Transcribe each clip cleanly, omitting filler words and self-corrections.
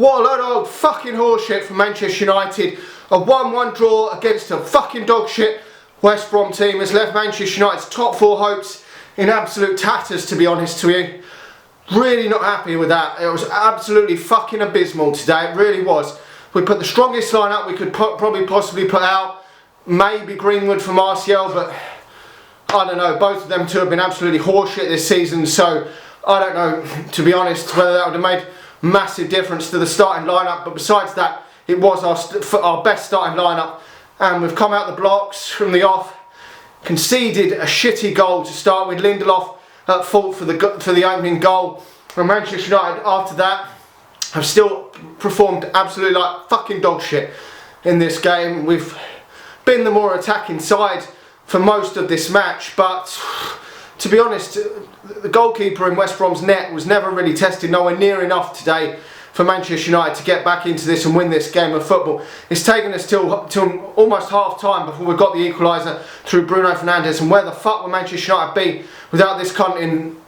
What a load of old fucking horseshit from Manchester United. A 1-1 draw against a fucking dog shit West Brom team has left Manchester United's top four hopes in absolute tatters, to be honest with you. Really not happy with that. It was absolutely fucking abysmal today, it really was. We put the strongest lineup we could probably possibly put out. Maybe Greenwood for Martial, but I don't know, both of them two have been absolutely horseshit this season, so I don't know, to be honest, whether that would have made massive difference to the starting lineup. But besides that, it was our best starting lineup, and we've come out the blocks from the off, conceded a shitty goal to start with. Lindelof at fault for the opening goal, and Manchester United after that have still performed absolutely like fucking dog shit in this game. We've been the more attacking side for most of this match, but to be honest, the goalkeeper in West Brom's net was never really tested, nowhere near enough today for Manchester United to get back into this and win this game of football. It's taken us till almost half time before we got the equaliser through Bruno Fernandes, and where the fuck would Manchester United be without this cunt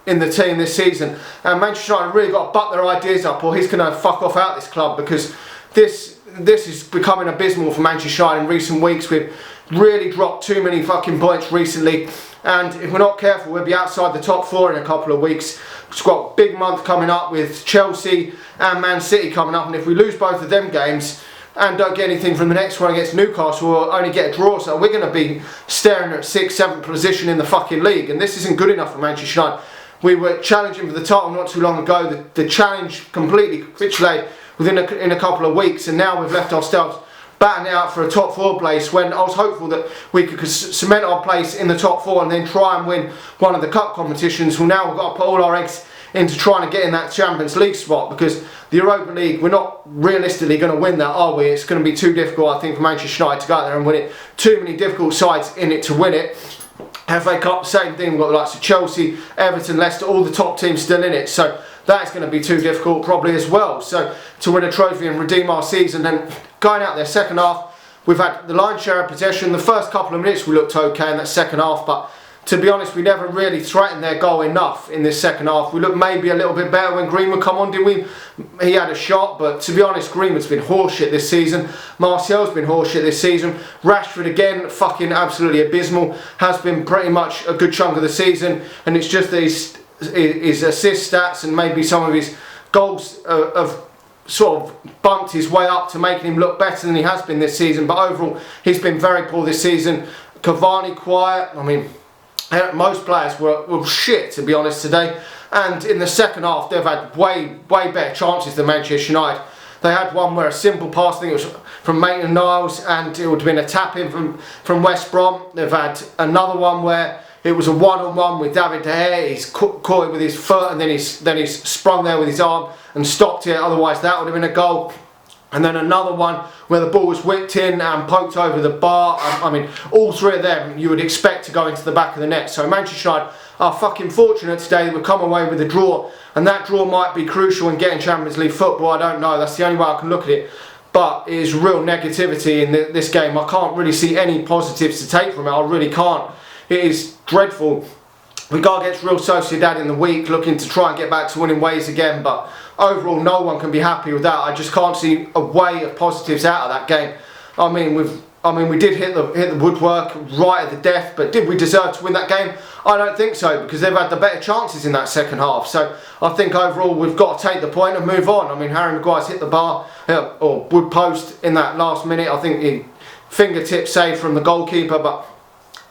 in the team this season? And Manchester United really got to butt their ideas up, or he's going to fuck off out this club, because this is becoming abysmal for Manchester United in recent weeks. We've really dropped too many fucking points recently, and if we're not careful we'll be outside the top four in a couple of weeks. We've got a big month coming up with Chelsea and Man City coming up, and if we lose both of them games and don't get anything from the next one against Newcastle, we'll only get a draw, so we're going to be staring at 6th, 7th position in the fucking league, and this isn't good enough for Manchester United. We were challenging for the title not too long ago. The challenge completely capitulated in a couple of weeks, and now we've left ourselves batting out for a top four place, when I was hopeful that we could cement our place in the top four and then try and win one of the cup competitions. Well, now we've got to put all our eggs into trying to get in that Champions League spot, because the Europa League, we're not realistically going to win that, are we? It's going to be too difficult, I think, for Manchester United to go out there and win it. Too many difficult sides in it to win it. FA Cup, same thing. We've got the likes of Chelsea, Everton, Leicester, all the top teams still in it, so that's going to be too difficult probably as well. So to win a trophy and redeem our season, and going out there second half, we've had the lion's share of possession. The first couple of minutes we looked okay in that second half, but to be honest, we never really threatened their goal enough in this second half. We looked maybe a little bit better when Greenwood come on, didn't we? He had a shot, but to be honest, Greenwood's been horseshit this season. Martial's been horseshit this season. Rashford again, fucking absolutely abysmal. Has been pretty much a good chunk of the season, and it's just that his assist stats and maybe some of his goals have sort of bumped his way up to making him look better than he has been this season. But overall, he's been very poor this season. Cavani quiet. I mean, most players were shit, to be honest, today. And in the second half, they've had way better chances than Manchester United. They had one where a simple pass, I think it was from Maitland-Niles, and it would have been a tap-in from West Brom. They've had another one where it was a one-on-one with David De Gea. He's caught it with his foot, and then he's sprung there with his arm and stopped it. Otherwise, that would have been a goal. And then another one where the ball was whipped in and poked over the bar. I mean, all three of them you would expect to go into the back of the net. So Manchester United are fucking fortunate today that we've come away with a draw, and that draw might be crucial in getting Champions League football. I don't know. That's the only way I can look at it. But it is real negativity in this game. I can't really see any positives to take from it. I really can't. It is dreadful. We go against Real Sociedad in the week, looking to try and get back to winning ways again, but overall no one can be happy with that. I just can't see a way of positives out of that game. I mean, we did hit the woodwork right at the death, but did we deserve to win that game? I don't think so, because they've had the better chances in that second half. So I think overall we've got to take the point and move on. I mean, Harry Maguire's hit the bar or wood post in that last minute. I think he fingertip save from the goalkeeper, but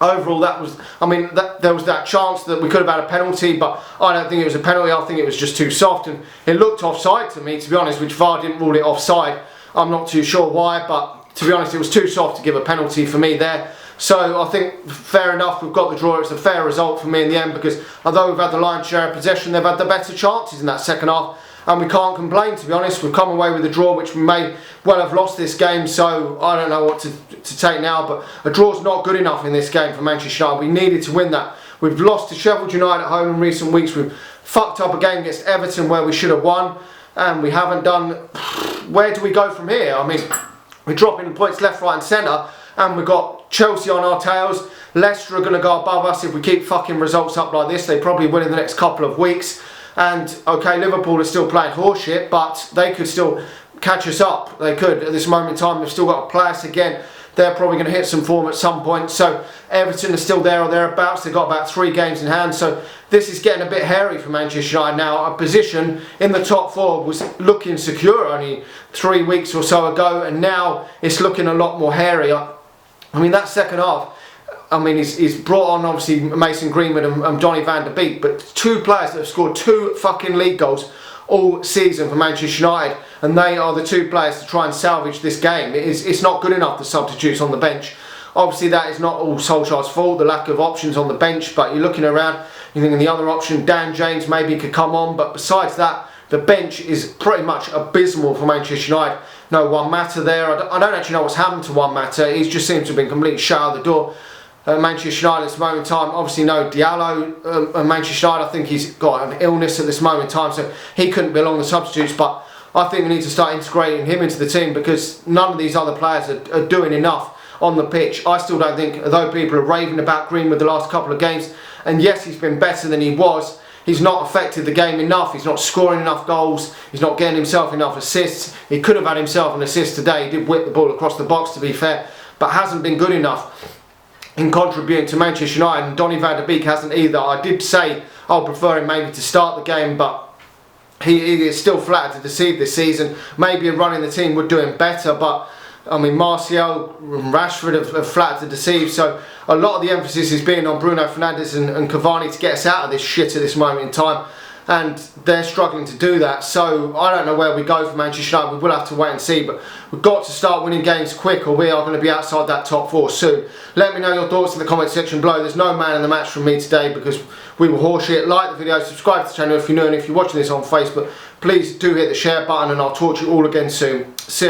overall, there was that chance that we could have had a penalty, but I don't think it was a penalty. I think it was just too soft, and it looked offside to me, to be honest, which VAR didn't rule it offside. I'm not too sure why, but to be honest, it was too soft to give a penalty for me there. So I think, fair enough, we've got the draw. It's a fair result for me in the end, because although we've had the lion's share of possession, they've had the better chances in that second half, and we can't complain, to be honest. We've come away with a draw, which we may well have lost this game, so I don't know what to take now, but a draw's not good enough in this game for Manchester United. We needed to win that. We've lost to Sheffield United at home in recent weeks. We've fucked up a game against Everton where we should have won, and we haven't done. Where do we go from here? I mean, we're dropping points left, right and centre, and we've got Chelsea on our tails. Leicester are going to go above us if we keep fucking results up like this. They probably will in the next couple of weeks. And okay, Liverpool are still playing horseshit, but they could still catch us up. They could at this moment in time. They've still got to play us again. They're probably going to hit some form at some point. So Everton are still there or thereabouts. They've got about 3 games in hand. So this is getting a bit hairy for Manchester United now. A position in the top 4 was looking secure only 3 weeks or so ago, and now it's looking a lot more hairy. I mean, that second half, I mean, he's brought on obviously Mason Greenwood and Donny van der Beek, but 2 players that have scored 2 fucking league goals all season for Manchester United, and they are the 2 players to try and salvage this game. It's not good enough, the substitutes on the bench. Obviously that is not all Solskjaer's fault, the lack of options on the bench, but you're looking around, you're thinking the other option, Dan James, maybe could come on, but besides that, the bench is pretty much abysmal for Manchester United. No Juan Mata there. I don't actually know what's happened to Juan Mata. He just seems to have been completely shut out the door. Manchester United at this moment in time, obviously no Diallo. Manchester United, I think he's got an illness at this moment in time, so he couldn't be along the substitutes, but I think we need to start integrating him into the team because none of these other players are doing enough on the pitch. I still don't think, although people are raving about Greenwood the last couple of games, and yes, he's been better than he was, he's not affected the game enough. He's not scoring enough goals. He's not getting himself enough assists. He could have had himself an assist today. He did whip the ball across the box, to be fair, but hasn't been good enough in contributing to Manchester United, and Donny van der Beek hasn't either. I did say I'll prefer him maybe to start the game, but he is still flattered to deceive this season. Maybe a run in the team would do him better, but I mean, Martial and Rashford have flattered to deceive, so a lot of the emphasis is being on Bruno Fernandes and Cavani to get us out of this shit at this moment in time, and they're struggling to do that. So I don't know where we go for Manchester United. We will have to wait and see, but we've got to start winning games quick or we are going to be outside that top 4 soon. Let me know your thoughts in the comment section below. There's no man in the match from me today because we were horseshit. Like the video, subscribe to the channel if you're new, and if you're watching this on Facebook, please do hit the share button, and I'll talk to you all again soon. See you.